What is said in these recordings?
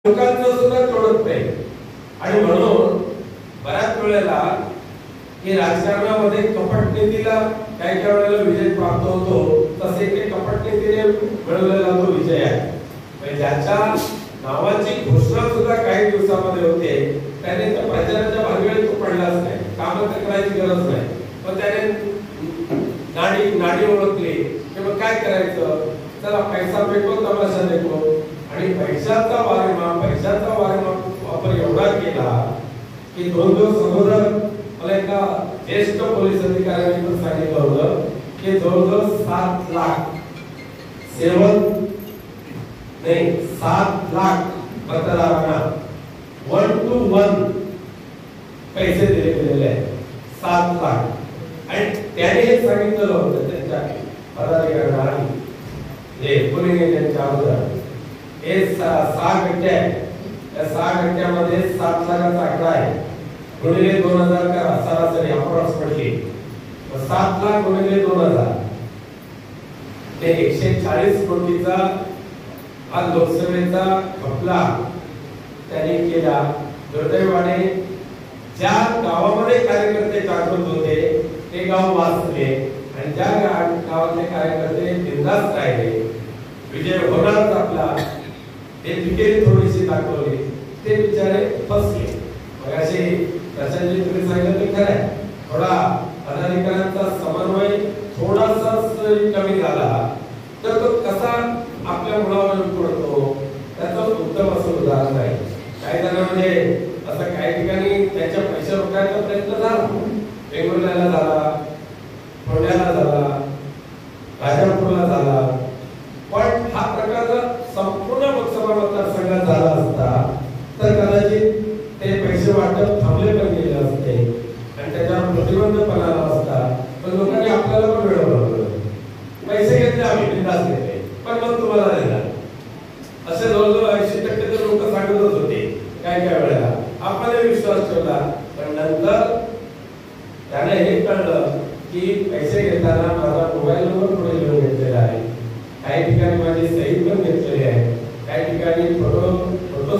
लोकांचं सुद्धा कळत नाही आणि म्हणून बऱ्याच वेळेला की राजकारणामध्ये कपट नीतीला काही काही वेळेला विजय प्राप्त होतो, तसे ते कपट नीतीने मिळवलेला तो विजय आहे. म्हणजे ज्याच्या नावाची घोषणा सुद्धा काही दिवसामध्ये होते त्याने त्या प्रचाराच्या भानगडीत तो पडलाच नाही, कामं करायची गरज नाही. पण त्याने नाडी ओळखली की मग काय करायचं, चला पैसा फेकतो तमाशा देखो, आणि पैशाचा वापर एवढा केला की दोन सहोदर मला एका ज्येष्ठ पोलीस अधिकाऱ्यांनी पण सांगितलं होतं की जवळजवळ 7 लाख 7 लाख मतदारांना 1 to 1 पैसे दिले गेलेले आहेत. 7 लाख. आणि त्याने हे सांगितलं होतं त्यांच्या पदाधिकाऱ्यांना जे पोलिंग एजंटच्या अगोदर हे 6 घंटे आहे, त्या 6 घंट्यामध्ये 7 लाखाचा आकडा आहे, गुणिले 2000 करा सरासरी अप्रॉक्सिमेटली 7 लाख गुणिले 2000 ते 140 कोटीचा हा लोकसभेचा खपला त्यांनी केला. दुर्दैवाने ज्या गावामध्ये कार्यकर्ते जागृत होते ते गाव वाचले आणि ज्या गावातले कार्यकर्ते बिनधास्त राहिले, विजय होणारच आपला हे तिकीट थोडीशी दाखवली, ते बिचारे फसले. मग असे प्रशासनाने तुम्ही सांगितलं ते खरं आहे, थोडा पदाधिकाऱ्यांचा समन्वय थोडासा कमी झाला तर तो कसा आपल्या मुलावर पडतो त्याचं उत्तम असं उदाहरण आहे. काही जणांमध्ये असं काही ठिकाणी त्याच्या पैसे रोखायचा प्रयत्न झाला, वेंगुर्ल्याला झाला, पुण्याला झाला, राजापूरला झाला, पण हा प्रकार जर संपूर्ण लोकसभा मतदारसंघात झाला असता तर कदाचित ते पैसे वाटप थांबले पण गेले असते आणि त्याच्यावर प्रतिबंध पण आला असता. पण लोकांनी आपल्याला पण मिळवलं, पैसे घेतले आम्ही बिनधास्त घेतले पण मग तुम्हाला देणार, असे जवळजवळ 80% तर लोक सांगतच होते काय काय वेळेला. आपण विश्वास ठेवला, पण नंतर त्याने हे कळलं की पैसे घेताना माझा मोबाईल नंबर पुढे लिहून घेतलेला आहे, काही ठिकाणी माझी सही पण घेतलेली आहे, काही ठिकाणी फोटो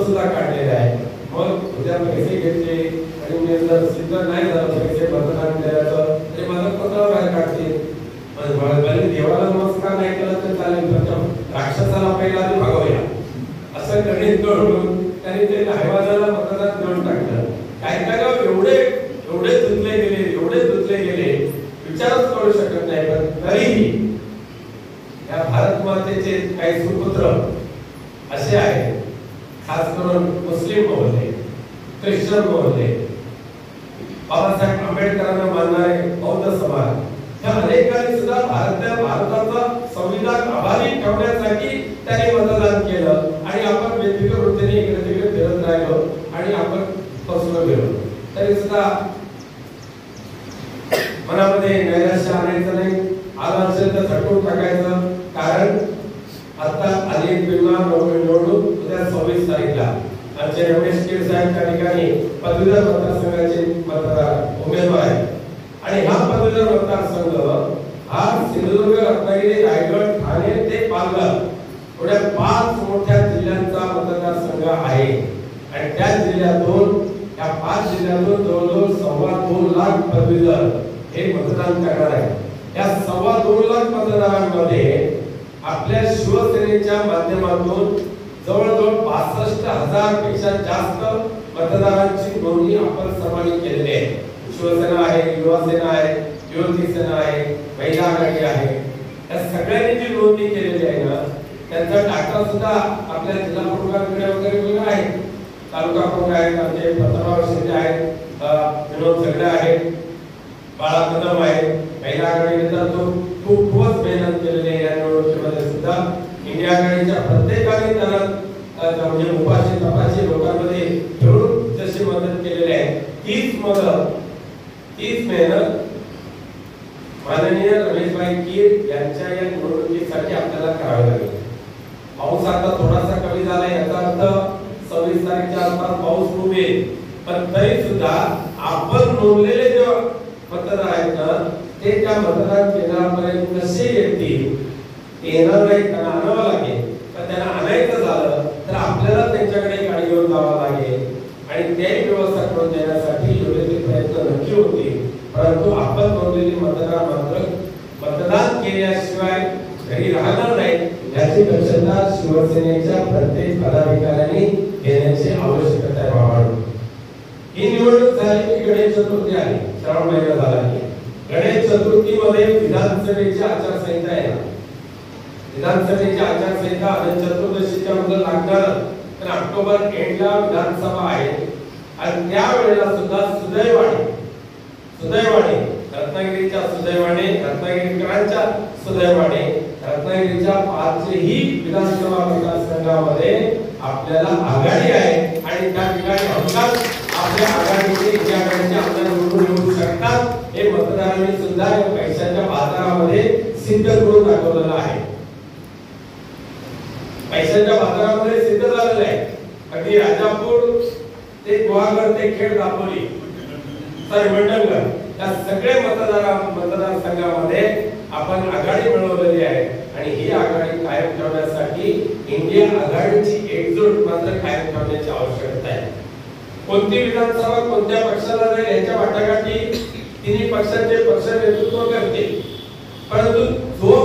सुद्धा काढलेले आहे. मग उद्या पैसे घेतले आणि मी जर सिद्ध नाही झालं पैसे मतदान केल्याचं तरी माझं पत्र बाहेर काढतील, देवाला नमस्कार नाही केला तर चालेल, राक्षसाला पहिला आधी भागवूया असं गणित करून त्यांनी ते हैवाजाला मतदान करून टाकलं. काही काय एवढे धुतले गेले विचारच करू शकत नाही. पण तरीही या भारत मातेचे काही सुपुत्र असे आहेत, खास करून मुस्लिम महोदय, ख्रिश्चन महोदय, बाबासाहेब आंबेडकरांना मानणारे बौद्ध समाज, या अनेकांनी सुद्धा भारताचं संविधान आभारी ठेवण्यासाठी त्यांनी मतदान केलं आणि आपण वेगवेगळ्या वृत्तीने इकडे तिकडे फिरत राहिलो आणि आपण फसलो गेलो. तरी सुद्धा मनामध्ये नैराश्य आणायचं नाही, आला असेल तर झटकून टाकायचं. कारण आता आली निवडणूक उद्या 26 तारीखला आमचे रमेश कीर साहेब त्या ठिकाणी पदवीधर मतदारसंघाचे उमेदवार आहेत आणि हा पदवीधर मतदारसंघ हा सिंधुदुर्ग, रत्नागिरी, रायगड, ठाणे ते पालघर एवढ्या 5 मोठ्या जिल्ह्यांचा मतदारसंघ आहे आणि त्या जिल्ह्यातून या 5 जिल्ह्यातून जवळजवळ 2.25 लाख पदवीधर हे मतदान करणार आहे. या 2.25 लाख मतदारांमध्ये आपल्या शिवसेनेच्या माध्यमातून जवळजवळ 65,000 पेक्षा जास्त मतदारांची नोंदणी आपण सर्वांनी केलेली आहे. शिवसेना आहे, युवासेना आहे, युवती सेना आहे, महिला आघाडी आहे, या सगळ्यांनी जी नोंदणी केलेली आहे ना त्यांचा डाटा सुद्धा आपल्या जिल्हा प्रमुखांकडे वगैरे आहे, तालुका प्रमुख आहेत, आमचे पत्रराव शिंदे आहेत, विनोद झगडे आहेत, बाळा कदम आहे, महिला आघाडीने तर तो खूपच मेहनत केलेली आहे. या निवडणुकीमध्ये सुद्धा इंडिया आघाडीच्या प्रत्येकाने त्यांना म्हणजे उपाशी तपाशी लोकांमध्ये ठेवून जशी मदत केलेली आहे तीच मेहनत माननीय रमेशभाई कीर यांच्या या निवडणुकीसाठी आपल्याला करावी लागेल. पाऊस आता थोडासा कमी झाला, याचा अर्थ 26 तारखेच्या आसपास पाऊस उमेल, पण तरी सुद्धा आपण नोंदलेले जे मतदार आहेत ना ते त्या मतदान केंद्रापर्यंत कसे येतील, येणार नाही, त्यांना आणावं लागेल. तर त्यांना आणायचं झालं तर आपल्याला त्यांच्याकडे गाडी घेऊन जावं लागेल आणि त्याही व्यवस्था करून देण्यासाठी योग्य ते प्रयत्न नक्की होतील. परंतु आपण नोंदलेली मतदार मात्र मतदान केल्याशिवाय घरी राहणार नाही याची दक्षता शिवसेनेच्या प्रत्येक पदाधिकाऱ्यांनी घेण्याची आवश्यकता आहे. बाबांनो, ही निवडणूक झाली की गणेश चतुर्थी आली, श्रावण महिना झाला की गणेश चतुर्थीमध्ये विधानसभेची आचारसंहिता आहे. विधानसभेची आचारसंहिता अनंत चतुर्दशीच्या मुदत लागणार, तर ऑक्टोबर एंडला विधानसभा आहे आणि त्यावेळेला सुद्धा सुदैवाने रत्नागिरीच्या सुदैवाने रत्नागिरीकरांच्या सुदैवाने रत्नागिरीच्या 5ही विधानसभा मतदारसंघामध्ये आपल्याला आघाडी आहे आणि त्या ठिकाणी हमखास आपल्या आघाडीचे इंडियाकडचे आमदार निवडून येऊ शकतात. हे मतदारांनी सुद्धा या पैशाच्या बाजारामध्ये सिद्ध करून दाखवलेलं आहे. पैशाच्या बाजारामध्ये सिद्ध झालेलं आहे. अगदी राजापूर ते गुहागर ते खेड दापोली मंडणगड या सगळे मतदारसंघामध्ये आपण आघाडी मिळवलेली आहे आणि ही आघाडी कायम ठेवण्यासाठी इंडिया आघाडीची एकजूट मात्र कायम ठेवण्याची आवश्यकता आहे. कोणती विधानसभा कोणत्या पक्षाला जाईल याच्या वाटाघाटी तिन्ही पक्षांचे पक्ष नेतृत्व करतील, परंतु जो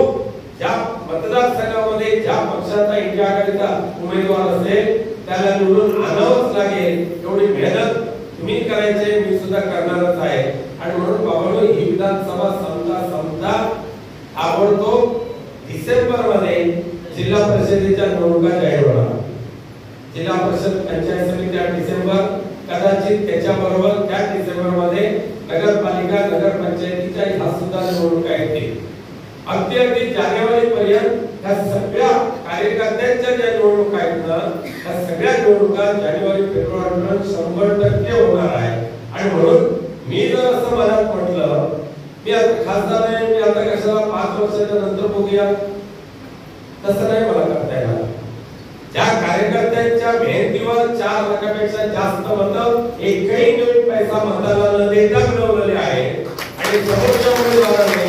ज्या मतदारसंघामध्ये ज्या पक्षाचा इंडिया आघाडीचा उमेदवार असेल त्याला निवडून आणावंच लागेल. एवढी मेहनत तुम्ही करायचे, मी सुद्धा करणारच आहे. आणि म्हणून बाबांनो, ही विधानसभा समजा ताबडतोब डिसेंबर मध्ये जिल्हा परिषदेच्या निवडणुका जाहीर होणार. जिल्हा परिषद पंचायत समित्या डिसेंबर, कदाचित त्याच्याबरोबर त्या डिसेंबर मध्ये नगरपालिका नगरपंचायतीच्या ह्या सुद्धा निवडणुका येतील. अगदी जानेवारी पर्यंत ह्या सगळ्या कार्यकर्त्यांच्या ज्या निवडणुका आहेत ना, त्या सगळ्या निवडणुका जानेवारी फेब्रुवारीपर्यंत 100% होणार आहे. आणि म्हणून मी जर असं मनात म्हटलं मी आता खासदार आहे, मी आता कशाला 5 वर्षाच्या नंतर बघूया, तसं नाही मला करता येणार. ज्या कार्यकर्त्यांच्या मेहनतीवर 4 लाखापेक्षा जास्त मतं एकही नवीन पैसा मताला न देता मिळवलेले आहे आणि समोरच्या उमेदवाराने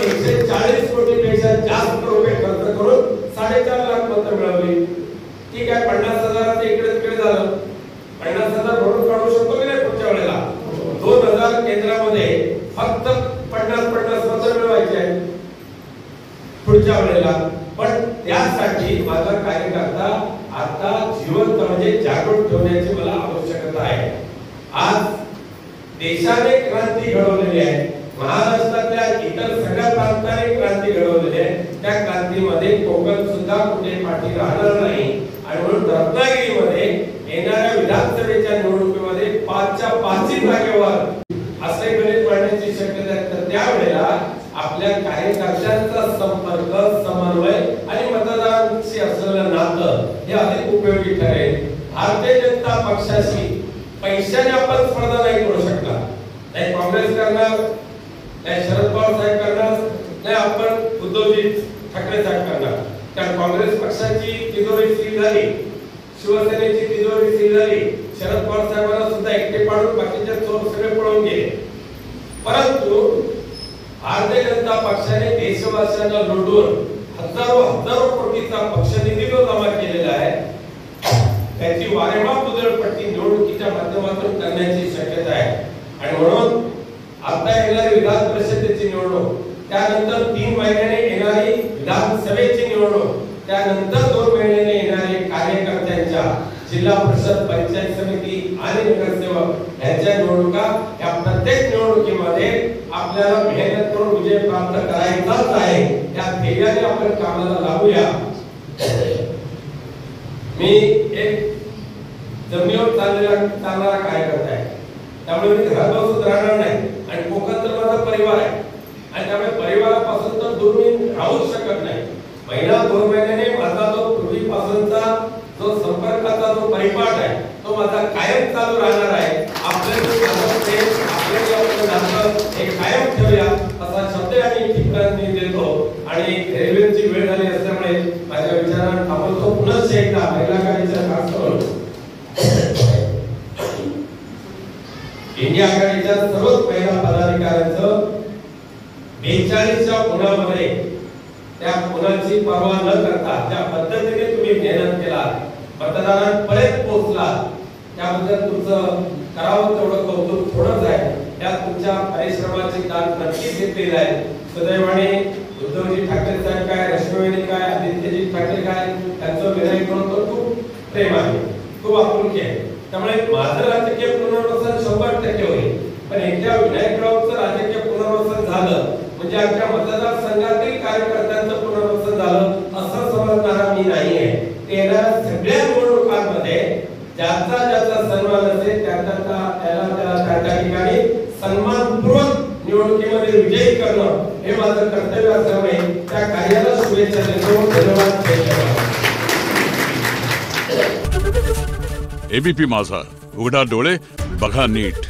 140 कोटीपेक्षा जास्त रुपये खर्च करून 4.5 लाख मतं मिळवली. ठीक आहे, 50,000 इकडे तिकडे झालं, 50,000 भरून काढू शकतो की नाही पुढच्या वेळेला. 2000 केंद्रामध्ये फक्त 50 मतं मिळवायचे आहेत पुढच्या वेळेला. पण त्यासाठी माझा कार्यकर्ता आता जिवंत म्हणजे जागृत ठेवण्याची मला आवश्यकता आहे. आज देशाने क्रांती घडवलेली आहे, महाराष्ट्रातल्या इतर सगळ्या प्रांतांनी क्रांती घडवलेली आहे. त्या क्रांतीमध्ये कोकण सुद्धा कुठे पाठी राहणार नाही. आणि म्हणून रत्नागिरीमध्ये येणाऱ्या विधानसभेच्या निवडणुकीमध्ये 5च्या 5 जागेवर असे गणित मांडण्याची शक्यता आहे. तर त्यावेळेला आपल्या कार्यकर्त्यांचा संपर्क, समन्वय आणि मतदारांशी असलेलं नातं हे अधिक उपयोगी ठरेल. भारतीय जनता पक्षाशी पैशाने आपण स्पर्धा नाही करू शकणार. नाही काँग्रेस करणार, नाही शरद पवार साहेब करणार, नाही आपण उद्धवजी ठाकरे साहेब करणार. कारण काँग्रेस पक्षाची तिजोरी सील झाली, शिवसेनेची तिजोरी सील झाली, शरद पवार साहेबांना सुद्धा एकटे पाडून बाकीचे चोर सगळे पळून गेले. परंतु भारतीय जनता पक्षाने देशवासियांना लुटून हजारो कोटीचा पक्षनिधी जमा केलेला आहे. त्याची वारेमाप उधळपट्टी निवडणुकीच्या माध्यमातून करण्याची शक्यता आहे. आणि म्हणून आता येणारी विधान परिषदेची निवडणूक, त्यानंतर 3 महिन्याने येणारी विधानसभेची निवडणूक, त्यानंतर 2 महिन्याने येणारी कार्यकर्त्यांच्या जिल्हा परिषद, पंचायत समिती आणि नगरसेवक यांच्या निवडणुका, या प्रत्येक निवडणुकीमध्ये आपल्याला मेहनत करून विजय प्राप्त करायचाच आहे. या ध्येयाने आपण कामाला लागूया. मी एक जमिनीवर चालणारा कार्यकर्ता आहे, त्यामुळे मी घरात बसून राहणार नाही. आणि कोकण तर माझा परिवार आहे आणि त्यामुळे परिवारापासून तर दूर मी राहूच शकत नाही. महिना 2 महिन्याने माझा जो पूर्वीपासूनचा जो संपर्काचा जो परिपाठ आहे तो माझा कायम चालू राहणार आहे. हे कायम ठेवूया असा शब्द आणि ठिकाणी देतो. आणि रेल्वेची वेळ झाली असल्यामुळे माझ्या विचारांना थांबवतो. पुनश्च एकदा महिला आघाडीच्या खास करून इंडिया आघाडीच्या सर्वच महिला पदाधिकाऱ्यांचं 42च्या पुण्यामध्ये त्या पुण्याची पर्वा न करता ज्या पद्धतीने तुम्ही मेहनत केला मतदारांपर्यंत पोहोचला त्याबद्दल तुमचं करावं तेवढं कौतुक थोडंच आहे. त्यात तुमच्या परिश्रमाची दाद नक्कीच घेतलेली आहे. सुदैवाने उद्धवजी ठाकरे साहेब काय, रश्मीवाहिनी काय, आदित्यजी ठाकरे काय, त्यांचं विनायकवर खूप प्रेम आहे, खूप आपुलकी आहे. त्यामुळे माझं राजकीय पुनर्वसन 100% होईल. पण एकदा विनायकरावचं राजकीय पुनर्वसन झालं म्हणजे आमच्या मतदारसंघातील कार्यकर्त्यांचं पुनर्वसन झालं असं समजणारा मी नाहीये. येणाऱ्या सगळ्या निवडणुकांमध्ये ज्याचा सन्मान असेल त्याला त्या ठिकाणी सन्मानपूर्वक निवडणुकीमध्ये विजयी करणं हे माझं कर्तव्य असल्यामुळे त्या कार्याला शुभेच्छा देतो. धन्यवाद. एबीपी माझा, उघडा डोळे बघा नीट.